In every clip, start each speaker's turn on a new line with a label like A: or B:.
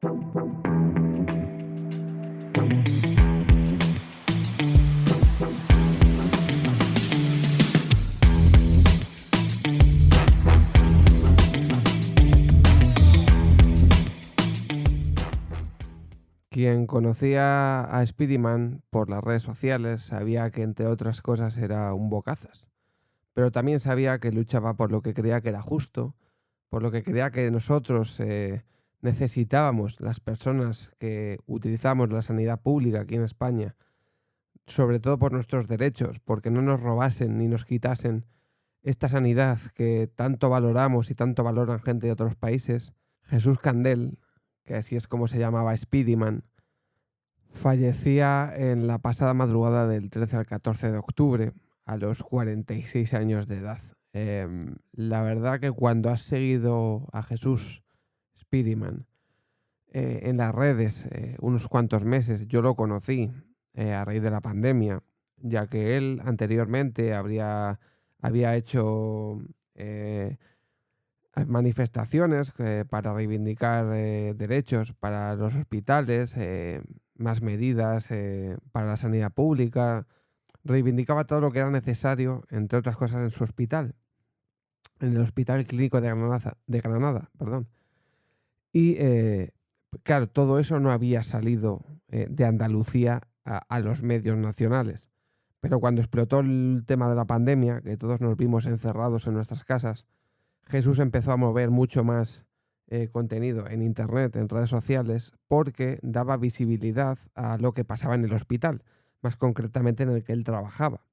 A: Quien conocía a Spiderman por las redes sociales sabía que, entre otras cosas, era un bocazas, pero también sabía que luchaba por lo que creía que era justo, por lo que creía que nosotros necesitábamos, las personas que utilizamos la sanidad pública aquí en España, sobre todo por nuestros derechos, porque no nos robasen ni nos quitasen esta sanidad que tanto valoramos y tanto valoran gente de otros países. Jesús Candel, que así es como se llamaba Spiderman, fallecía en la pasada madrugada del 13 al 14 de octubre, a los 46 años de edad. La verdad que cuando has seguido a Jesús Spiderman en las redes unos cuantos meses, yo lo conocí a raíz de la pandemia, ya que él anteriormente había hecho manifestaciones para reivindicar derechos para los hospitales, más medidas para la sanidad pública. Reivindicaba todo lo que era necesario, entre otras cosas, en su hospital, en el Hospital Clínico de Granada, perdón. Y claro, todo eso no había salido de Andalucía a los medios nacionales. Pero cuando explotó el tema de la pandemia, que todos nos vimos encerrados en nuestras casas, Jesús empezó a mover mucho más contenido en internet, en redes sociales, porque daba visibilidad a lo que pasaba en el hospital, más concretamente en el que él trabajaba.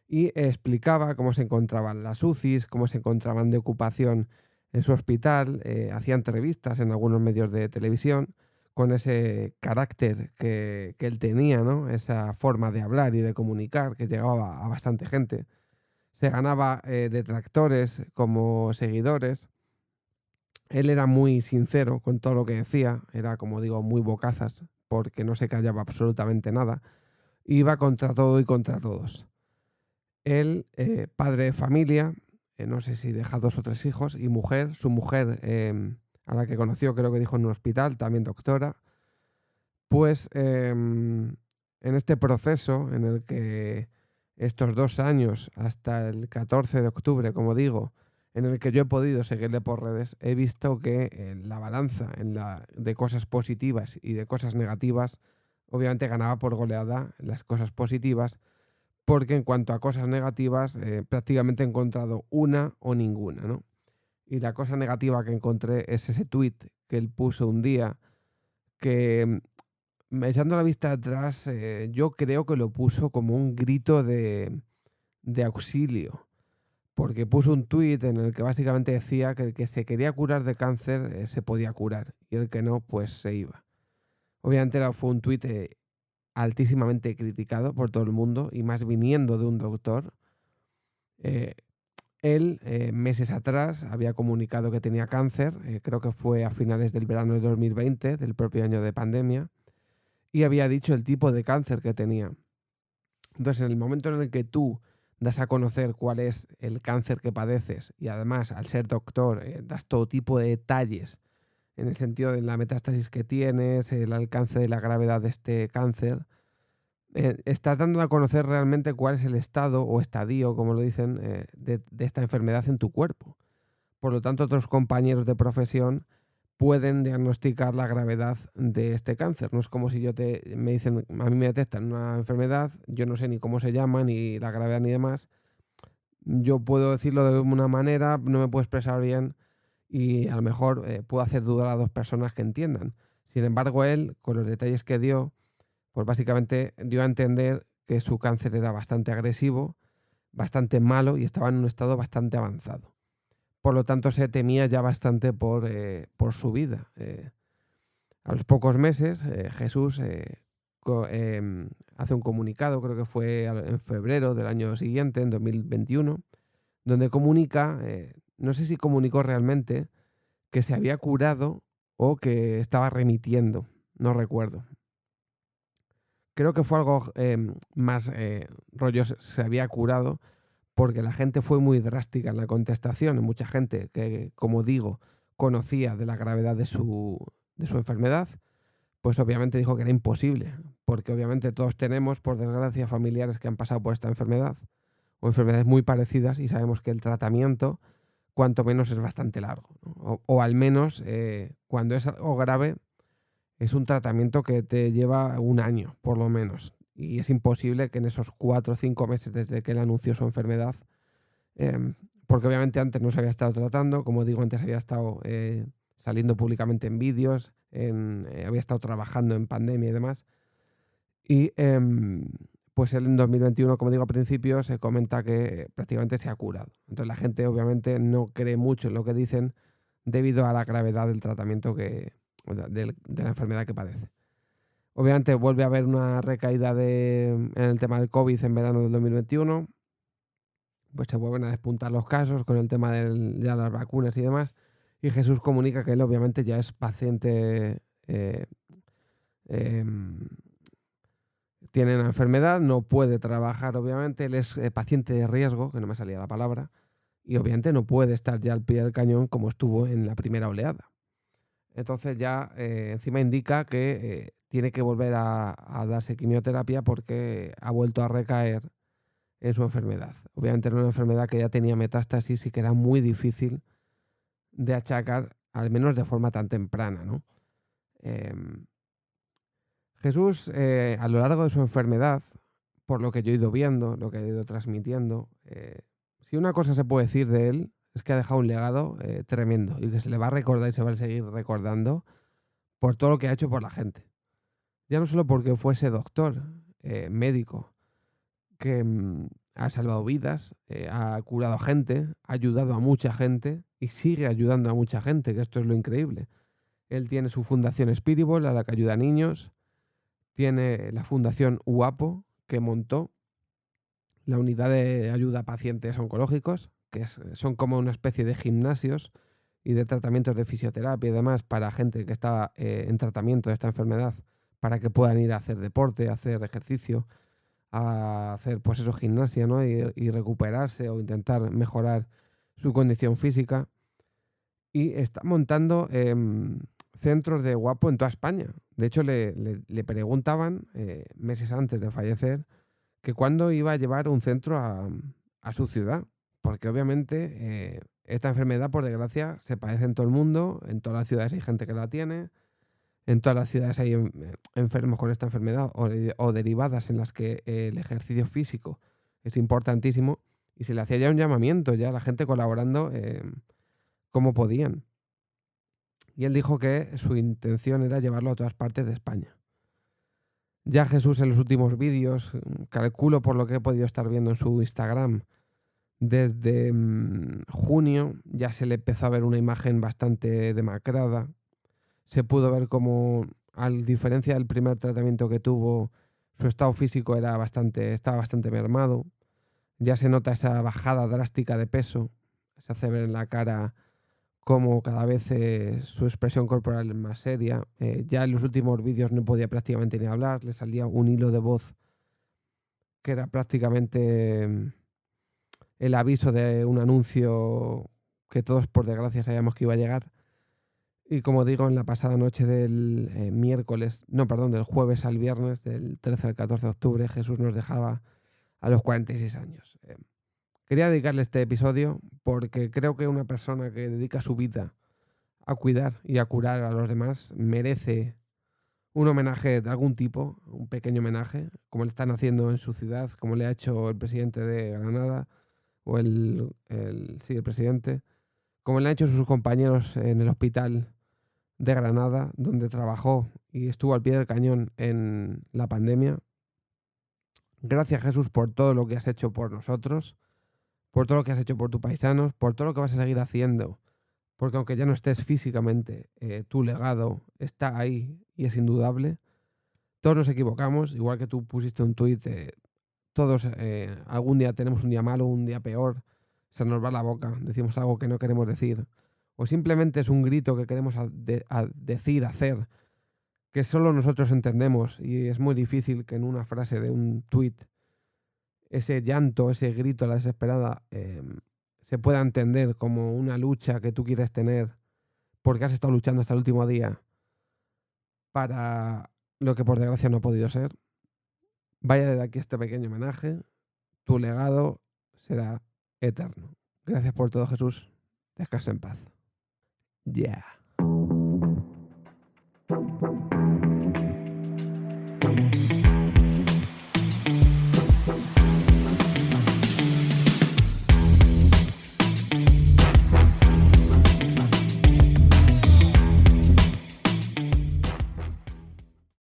A: Y explicaba cómo se encontraban las UCIs, cómo se encontraban de ocupación en su hospital, hacía entrevistas en algunos medios de televisión con ese carácter que él tenía, ¿no? Esa forma de hablar y de comunicar que llegaba a bastante gente. Se ganaba detractores como seguidores. Él era muy sincero con todo lo que decía, era, como digo, muy bocazas, porque no se callaba absolutamente nada. Iba contra todo y contra todos. Él, padre de familia, no sé si deja 2 o 3 hijos, y mujer, su mujer, a la que conoció, creo que dijo en un hospital, también doctora, pues en este proceso en el que estos 2 años, hasta el 14 de octubre, como digo, en el que yo he podido seguirle por redes, he visto que la balanza de cosas positivas y de cosas negativas, obviamente ganaba por goleada las cosas positivas, porque en cuanto a cosas negativas, prácticamente he encontrado una o ninguna, ¿no? Y la cosa negativa que encontré es ese tuit que él puso un día que, echando la vista atrás, yo creo que lo puso como un grito de auxilio, porque puso un tuit en el que básicamente decía que el que se quería curar de cáncer se podía curar y el que no, pues se iba. Obviamente fue un tuit altísimamente criticado por todo el mundo y más viniendo de un doctor. Eh, Él, meses atrás, había comunicado que tenía cáncer, creo que fue a finales del verano de 2020, del propio año de pandemia, y había dicho el tipo de cáncer que tenía. Entonces, en el momento en el que tú das a conocer cuál es el cáncer que padeces y además, al ser doctor, das todo tipo de detalles en el sentido de la metástasis que tienes, el alcance de la gravedad de este cáncer, estás dando a conocer realmente cuál es el estado o estadio, como lo dicen, de esta enfermedad en tu cuerpo. Por lo tanto, otros compañeros de profesión pueden diagnosticar la gravedad de este cáncer. No es como si me dicen, a mí me detectan una enfermedad, yo no sé ni cómo se llama, ni la gravedad ni demás. Yo puedo decirlo de una manera, no me puedo expresar bien y a lo mejor puedo hacer dudar a 2 personas que entiendan. Sin embargo, él, con los detalles que dio, pues básicamente dio a entender que su cáncer era bastante agresivo, bastante malo y estaba en un estado bastante avanzado. Por lo tanto, se temía ya bastante por su vida. A los pocos meses, Jesús hace un comunicado, creo que fue en febrero del año siguiente, en 2021, donde comunica, no sé si comunicó realmente, que se había curado o que estaba remitiendo, no recuerdo. Creo que fue algo más rollo, se había curado, porque la gente fue muy drástica en la contestación. Mucha gente que, como digo, conocía de la gravedad de su enfermedad, pues obviamente dijo que era imposible, porque obviamente todos tenemos, por desgracia, familiares que han pasado por esta enfermedad o enfermedades muy parecidas y sabemos que el tratamiento, cuanto menos, es bastante largo, ¿no? O al menos, cuando es algo grave, es un tratamiento que te lleva un año, por lo menos. Y es imposible que en esos 4 o 5 meses desde que él anunció su enfermedad, em, porque obviamente antes no se había estado tratando, como digo, antes había estado saliendo públicamente en vídeos, había estado trabajando en pandemia y demás. Y pues él en 2021, como digo al principio, se comenta que prácticamente se ha curado. Entonces la gente obviamente no cree mucho en lo que dicen debido a la gravedad del tratamiento de la enfermedad que padece. Obviamente vuelve a haber una recaída en el tema del COVID en verano del 2021, pues se vuelven a despuntar los casos con el tema de ya las vacunas y demás, y Jesús comunica que él obviamente ya es paciente, em, tiene la enfermedad, no puede trabajar obviamente, él es paciente de riesgo, que no me salía la palabra, y obviamente no puede estar ya al pie del cañón como estuvo en la primera oleada. Entonces ya encima indica que tiene que volver a darse quimioterapia porque ha vuelto a recaer en su enfermedad. Obviamente era una enfermedad que ya tenía metástasis y que era muy difícil de achacar, al menos de forma tan temprana, ¿no? Em, Jesús, a lo largo de su enfermedad, por lo que yo he ido viendo, lo que he ido transmitiendo, si una cosa se puede decir de él, es que ha dejado un legado tremendo y que se le va a recordar y se va a seguir recordando por todo lo que ha hecho por la gente. Ya no solo porque fuese doctor, médico, que ha salvado vidas, ha curado gente, ha ayudado a mucha gente y sigue ayudando a mucha gente, que esto es lo increíble. Él tiene su fundación Spiribol, a la que ayuda a niños, tiene la fundación UAPO, que montó la unidad de ayuda a pacientes oncológicos, que son como una especie de gimnasios y de tratamientos de fisioterapia y demás para gente que está en tratamiento de esta enfermedad, para que puedan ir a hacer deporte, a hacer ejercicio, a hacer pues eso, gimnasia, ¿no? Y recuperarse o intentar mejorar su condición física. Y está montando centros de guapo en toda España. De hecho, le preguntaban meses antes de fallecer que cuándo iba a llevar un centro a su ciudad. Porque obviamente esta enfermedad, por desgracia, se padece en todo el mundo, en todas las ciudades hay gente que la tiene, en todas las ciudades hay enfermos con esta enfermedad o derivadas en las que el ejercicio físico es importantísimo y se le hacía ya un llamamiento, ya la gente colaborando como podían. Y él dijo que su intención era llevarlo a todas partes de España. Ya Jesús en los últimos vídeos, calculo por lo que he podido estar viendo en su Instagram, desde junio ya se le empezó a ver una imagen bastante demacrada. Se pudo ver como, a diferencia del primer tratamiento que tuvo, su estado físico estaba bastante mermado. Ya se nota esa bajada drástica de peso. Se hace ver en la cara como cada vez su expresión corporal es más seria. Ya en los últimos vídeos no podía prácticamente ni hablar. Le salía un hilo de voz que era prácticamente el aviso de un anuncio que todos por desgracia sabíamos que iba a llegar. Y como digo, en la pasada noche del del jueves al viernes, del 13 al 14 de octubre, Jesús nos dejaba a los 46 años. Quería dedicarle este episodio porque creo que una persona que dedica su vida a cuidar y a curar a los demás merece un homenaje de algún tipo, un pequeño homenaje, como le están haciendo en su ciudad, como le ha hecho el presidente de Granada, o el presidente, como le han hecho sus compañeros en el hospital de Granada, donde trabajó y estuvo al pie del cañón en la pandemia. Gracias, Jesús, por todo lo que has hecho por nosotros, por todo lo que has hecho por tus paisanos, por todo lo que vas a seguir haciendo, porque aunque ya no estés físicamente, tu legado está ahí y es indudable. Todos nos equivocamos, igual que tú pusiste un tuit, todos algún día tenemos un día malo, un día peor, se nos va la boca, decimos algo que no queremos decir, o simplemente es un grito que queremos decir, hacer, que solo nosotros entendemos y es muy difícil que en una frase de un tuit ese llanto, ese grito a la desesperada se pueda entender como una lucha que tú quieres tener porque has estado luchando hasta el último día para lo que por desgracia no ha podido ser. Vaya desde aquí este pequeño homenaje. Tu legado será eterno. Gracias por todo, Jesús. Descansa en paz. Ya.